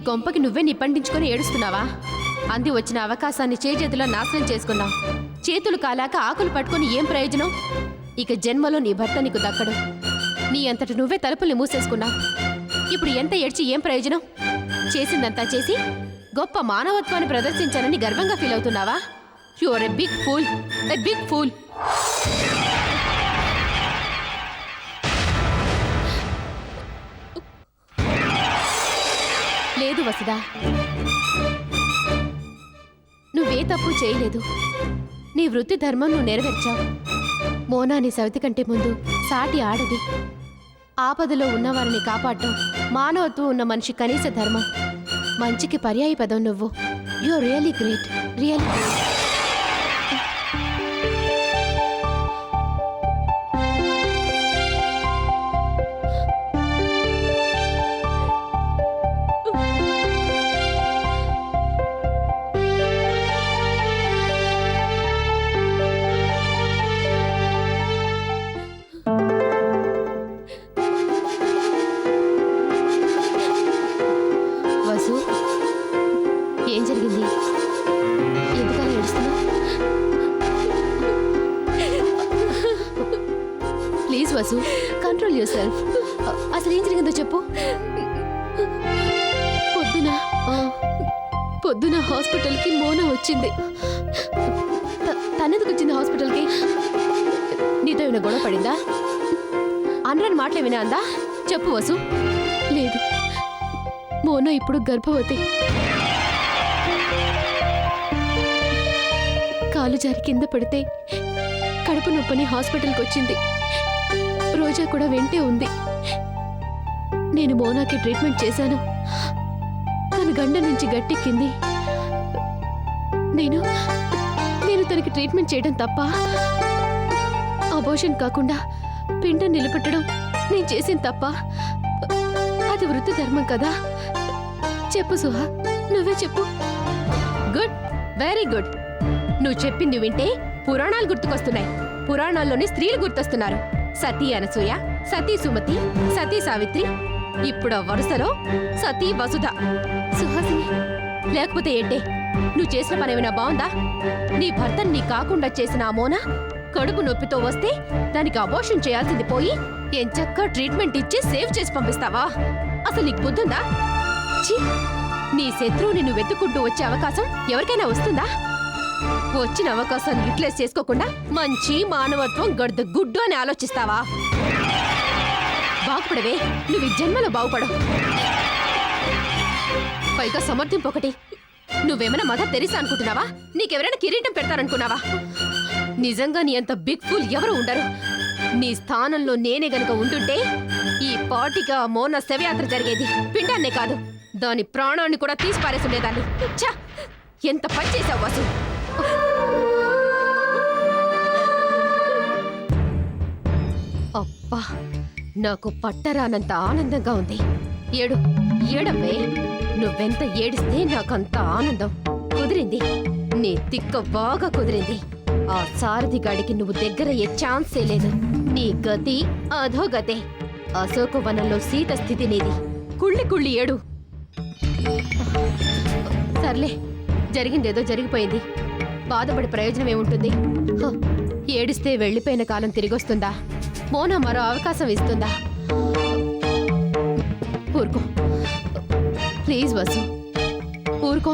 కొంపకి నువ్వే నిప్పండించుకొని ఏడుస్తున్నావా? అంది వచ్చిన అవకాశాన్ని చేతుల్లో నాశనం చేసుకున్నావు. చేతులు కాలాక ఆకులు పట్టుకొని ఏం ప్రయోజనం? ఇక జన్మలో నీ భర్త నీకు దక్కడు. నీ అంతటి నువ్వే తలుపుల్ని మూసేసుకున్నావు. ఇప్పుడు ఎంత ఏడ్చి ఏం ప్రయోజనం? చేసిందంతా చేసి గొప్ప మానవత్వాన్ని ప్రదర్శించానని గర్వంగా ఫీల్ అవుతున్నావా? You are a big fool, a big fool. లేదు వసుదా, నువ్వే తప్పు చేయలేదు. నీ వృత్తి ధర్మం నువ్వు నెరవేర్చావు. మోనా నీ సవితి కంటే ముందు సాటి ఆడది. ఆపదలో ఉన్నవారిని కాపాడటం మానవత్వం ఉన్న మనిషి కనీస ధర్మం. మంచికి పర్యాయ పదం నువ్వు. You are really great, really great. ఏం జరిగింది? ఎందుకలా ఏడుస్తున్నావు? Please Vasu, control yourself. అసలు ఏం జరిగిందో చెప్పు. పొద్దున హాస్పిటల్కి మోనా వచ్చింది. తనెందుకు వచ్చింది హాస్పిటల్కి? నీతో ఏమైనా గొడవ పడిందా? అనరాని మాటలేమైనా అందా? చెప్పు వసు. లేదు, మోనా ఇప్పుడు గర్భవతి. కాలు జారి కింద పడితే కడుపు నొప్పని హాస్పిటల్కి వచ్చింది. రోజా కూడా వెంటే ఉంది. నేను మోనాకి ట్రీట్మెంట్ చేశాను. తన గండ నుంచి గట్టెక్కింది. నేను తనకి ట్రీట్మెంట్ చేయడం తప్ప? అబోర్షన్ కాకుండా పిండం నిలబెట్టడం నేను చేసింది తప్ప? అది వృత్తి ధర్మం కదా. చెప్పు సుహా, నువ్వే చెప్పు. Good, very good. నువ్వు చెప్పింది వింటే పురాణాలు గుర్తుకొస్తున్నాయి. పురాణాల్లోని స్త్రీలు గుర్తొస్తున్నారు. సతీ అనసూయ, సతీ సుమతి, సతీ సావిత్రి, ఇప్పుడు వరుసలో సతీ వసుధ. సుహాసిని, లేకపోతే ఏంటే? నువ్వు చేసిన పనేమైనా బాగుందా? నీ భర్తని నీ కాకుండా చేసిన ఆ మోనా కడుపు నొప్పితో వస్తే దానికి అబోర్షన్ చేయాల్సింది పోయి ఎంచక్కా ట్రీట్మెంట్ ఇచ్చి సేవ్ చేసి పంపిస్తావా? అసలు నీకు బుద్ధుందా? నీ శత్రువుని నువ్వు వెతుక్కుంటూ వచ్చే అవకాశం ఎవరికైనా వస్తుందా? వచ్చిన అవకాశాన్ని యూటిలైజ్ చేసుకోకుండా మంచి మానవత్వం గడ్డ గుడ్డు అని ఆలోచిస్తావా? బాగుపడవే, నువ్వు ఈ జన్మలో బాగుపడవు. పైగా సమర్థింపు ఒకటి. నువ్వేమైనా మదర్ తెరీసా అనుకుంటున్నావా? నీకెవరైనా కిరీటం పెడతారనుకున్నావా? నిజంగా నీ అంత బిగ్ ఫూల్ ఎవరు ఉండరు. నీ స్థానంలో నేనే గనుక ఉంటుంటే ఈ పార్టీగా మోనా శవయాత్ర జరిగేది. పిండాన్నే కాదు, దాని ప్రాణాన్ని కూడా తీసి పారేసుండేదాన్ని. ఛా, ఎంత పని చేశావు వాసు. అబ్బా, నాకు పట్టరానంత ఆనందంగా ఉంది. ఏడవే. నువ్వెంత ఏడిస్తే నాకంత ఆనందం. కుదిరింది, నీ తిక్క బాగా కుదిరింది. ఆ సారథి గాడికి నువ్వు దగ్గరయ్యే ఛాన్సే లేదు. నీ గతి అధోగతే. అశోకవనంలో సీత స్థితి నీది. కుళ్ళి ఏడు. సర్లే, జరిగిందేదో జరిగిపోయింది. బాధపడి ప్రయోజనం ఏముంటుంది? ఏడిస్తే వెళ్ళిపోయిన కాలం తిరిగొస్తుందా? మోనా మరో అవకాశం ఇస్తుందా? ఊరుకో ప్లీజ్ వసు, ఊరుకో.